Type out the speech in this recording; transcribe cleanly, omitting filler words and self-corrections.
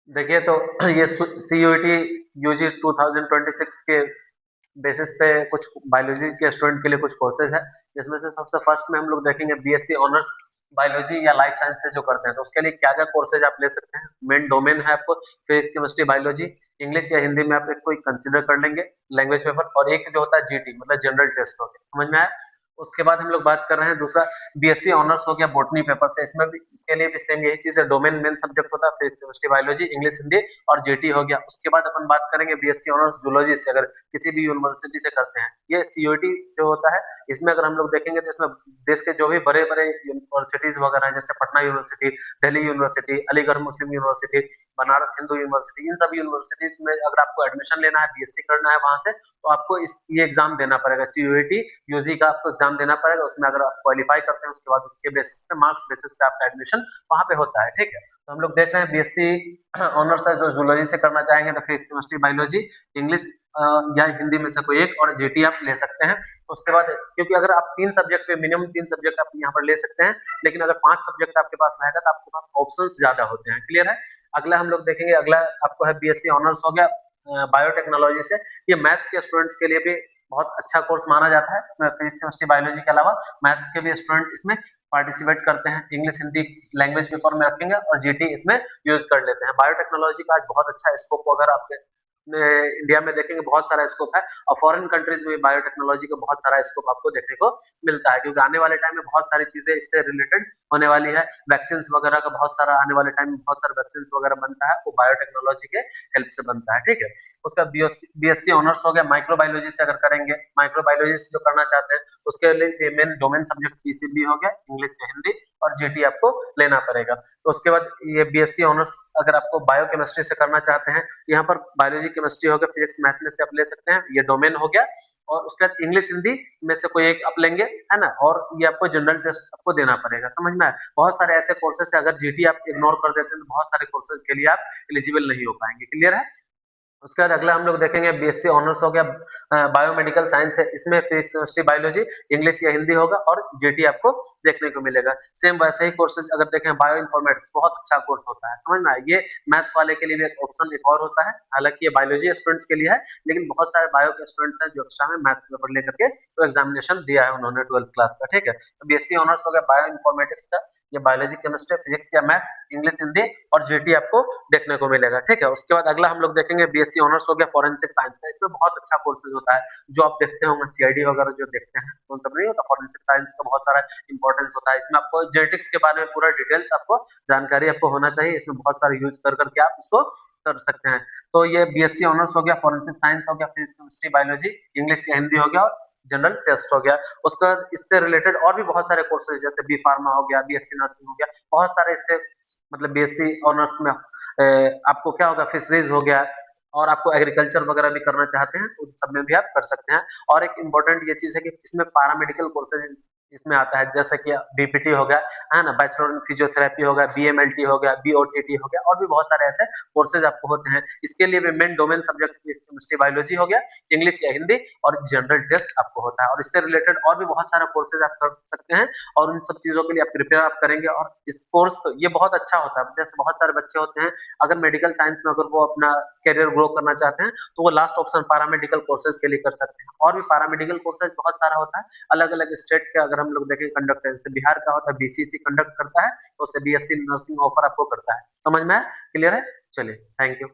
देखिए तो ये सीयूईटी यूजी 2026 के बेसिस पे कुछ बायोलॉजी के स्टूडेंट के लिए कुछ कोर्सेज है, जिसमें से सबसे फर्स्ट में हम लोग देखेंगे बीएससी ऑनर्स बायोलॉजी या लाइफ साइंस से जो करते हैं, तो उसके लिए क्या क्या कोर्सेज आप ले सकते हैं। मेन डोमेन है आपको फिजिक्स केमिस्ट्री बायोलॉजी, इंग्लिश या हिंदी में आप एक कोई कंसिडर कर लेंगे लैंग्वेज पेपर, और एक जो होता है जीटी मतलब जनरल टेस्ट हो गया, समझ में आया। उसके बाद हम लोग बात कर रहे हैं दूसरा, बीएससी ऑनर्स हो गया बोटनी पेपर से, इसमें भी इसके लिए भी सेम यही चीज है, डोमेन मेन सब्जेक्ट होता है physics chemistry biology English Hindi और जीटी हो गया। उसके बाद अपन बात करेंगे बीएससी ऑनर्स जूलॉजी से, अगर किसी भी यूनिवर्सिटी से करते हैं, ये सीयूईटी जो होता है, इसमें अगर हम लोग देखेंगे तो इसमें देश के जो भी बड़े बड़े यूनिवर्सिटीज वगैरह हैं, जैसे पटना यूनिवर्सिटी, दिल्ली यूनिवर्सिटी, अलीगढ़ मुस्लिम यूनिवर्सिटी, बनारस हिंदू यूनिवर्सिटी, इन सभी यूनिवर्सिटीज में अगर आपको एडमिशन लेना है, बीएससी करना है वहां से, तो आपको इस ये एग्जाम देना पड़ेगा, सीयूईटी यूजी का आपको एग्जाम देना पड़ेगा। उसमें अगर आप क्वालिफाई करते हैं, उसके बाद उसके बेसिस पे मार्क्स बेसिस पे आपका एडमिशन वहां पे होता है, ठीक है। तो हम लोग देख रहे हैं बीएससी ऑनर्स है जो जूलॉजी से करना चाहेंगे तो फिजिक्स केमिस्ट्री बायोलॉजी इंग्लिश या हिंदी में से कोई एक, और जीटी आप ले सकते हैं। उसके बाद क्योंकि अगर आप तीन सब्जेक्ट पे मिनिमम तीन सब्जेक्ट आप यहाँ पर ले सकते हैं, लेकिन अगर पांच सब्जेक्ट आपके पास रहेगा तो आपके पास ऑप्शन ज्यादा होते हैं, क्लियर है। अगला हम लोग देखेंगे, अगला आपको है बीएससी ऑनर्स हो गया बायोटेक्नोलॉजी से, ये मैथ्स के स्टूडेंट्स के लिए भी बहुत अच्छा कोर्स माना जाता है। इसमें फिजिक्स केमिस्ट्री बायोलॉजी के अलावा मैथ्स के भी स्टूडेंट इसमें पार्टिसिपेट करते हैं, इंग्लिश हिंदी लैंग्वेज पेपर में रखेंगे और जीटी इसमें यूज कर लेते हैं। बायोटेक्नोलॉजी का आज बहुत अच्छा स्कोप वगैरह आपके इंडिया में देखेंगे बहुत सारा स्कोप है, और फॉरेन कंट्रीज में बायोटेक्नोलॉजी का बहुत सारा स्कोप आपको देखने को मिलता है, क्योंकि आने वाले टाइम में बहुत सारी चीजें इससे रिलेटेड होने वाली है। वैक्सीन वगैरह का बहुत सारा आने वाले टाइम में बहुत सारे वैक्सीन वगैरह बनता है, वो बायोटेक्नोलॉजी के हेल्प से बनता है, ठीक है। उसका बीएससी ऑनर्स हो गया माइक्रोबायोलॉजी से, अगर करेंगे माइक्रोबायोलॉजी से जो करना चाहते हैं, उसके लिए मेन डोमेन सब्जेक्ट पीसीबी हो गया, इंग्लिश या हिंदी, और जीटी आपको लेना पड़ेगा। तो उसके बाद ये बीएससी ऑनर्स अगर आपको बायोकेमिस्ट्री से करना चाहते हैं, यहाँ पर बायोलॉजी केमिस्ट्री हो गया, फिजिक्स मैथ में से आप ले सकते हैं, ये डोमेन हो गया। और उसके बाद इंग्लिश हिंदी में से कोई एक आप लेंगे, है ना, और ये आपको जनरल टेस्ट आपको देना पड़ेगा, समझ में आया। बहुत सारे ऐसे कोर्सेस है, अगर जीटी आप इग्नोर कर देते हैं तो बहुत सारे कोर्सेज के लिए आप एलिजिबल नहीं हो पाएंगे, क्लियर है। उसके बाद अगला हम लोग देखेंगे बीएससी ऑनर्स हो गया बायोमेडिकल साइंस है, इसमें फिजिक्स केमिस्ट्री बायोलॉजी इंग्लिश या हिंदी होगा, और जीटी आपको देखने को मिलेगा। सेम वैसे ही कोर्सेज अगर देखें, बायो इन्फॉर्मेटिक्स बहुत अच्छा कोर्स होता है, समझ में आया। ये मैथ्स वाले के लिए भी एक ऑप्शन एक और होता है, हालांकि ये बायोलॉजी स्टूडेंट्स के लिए है, लेकिन बहुत सारे बायो के स्टूडेंट्स हैं जो एक्स्ट्रा में मैथ्स पेपर लेकर के तो एग्जामिनेशन दिया है उन्होंने 12th क्लास का, ठीक है। तो बीएससी ऑनर्स हो गया बायो इन्फॉर्मेटिक्स का, ये बायोलॉजी केमिस्ट्री फिजिक्स या मैथ इंग्लिश हिंदी और जीटी आपको देखने को मिलेगा, ठीक है। उसके बाद अगला हम लोग देखेंगे बीएससी ऑनर्स हो गया फॉरेंसिक साइंस का, इसमें बहुत अच्छा कोर्सेज होता है, जो आप देखते होंगे सीआईडी वगैरह जो देखते हैं, तो उन सब नहीं होता, फॉरेंसिक साइंस का बहुत सारा इंपॉर्टेंस होता है। इसमें आपको जेनेटिक्स के बारे में पूरा डिटेल्स आपको जानकारी आपको होना चाहिए, इसमें बहुत सारे यूज कर करके आप इसको कर सकते हैं। तो ये बीएससी ऑनर्स हो गया, फॉरेंसिक साइंस हो गया, फिजिक्स केमिस्ट्री बायोलॉजी इंग्लिश या हिंदी हो गया, और जनरल टेस्ट हो गया। उसका इससे रिलेटेड और भी बहुत सारे कोर्सेज, जैसे बी फार्मा हो गया, बीएससी नर्सिंग हो गया, बहुत सारे इससे मतलब बीएससी ऑनर्स में आपको क्या होगा, फिशरीज हो गया, और आपको एग्रीकल्चर वगैरह भी करना चाहते हैं तो उन सब में भी आप कर सकते हैं। और एक इम्पोर्टेंट ये चीज है कि इसमें पैरामेडिकल कोर्सेज इसमें आता है, जैसे कि बीपीटी हो गया, है ना, बैचलर इन फिजियोथेरेपी हो गया, बीएमएलटी हो गया, बीओटीटी हो गया, और भी बहुत सारे ऐसे कोर्सेज आपको होते हैं। इसके लिए भी main domain subject chemistry biology हो गया, इंग्लिश या हिंदी, और जनरल टेस्ट आपको होता है। और इससे रिलेटेड और भी बहुत सारा कोर्सेज आप कर सकते हैं, और उन सब चीजों के लिए आप प्रिपेयर आप करेंगे। और इस कोर्स ये बहुत अच्छा होता है, जैसे बहुत सारे बच्चे होते हैं, अगर मेडिकल साइंस में अगर वो अपना करियर ग्रो करना चाहते हैं, तो वो लास्ट ऑप्शन पैरामेडिकल कोर्सेज के लिए कर सकते हैं। और भी पैरामेडिकल कोर्सेज बहुत सारा होता है, अलग अलग स्टेट के अगर हम लोग देखें कंडक्ट, जैसे बिहार का होता है बीसीसी कंडक्ट करता है, तो उसे बीएससी नर्सिंग ऑफर आपको करता है, समझ में है, क्लियर है। चलिए, थैंक यू।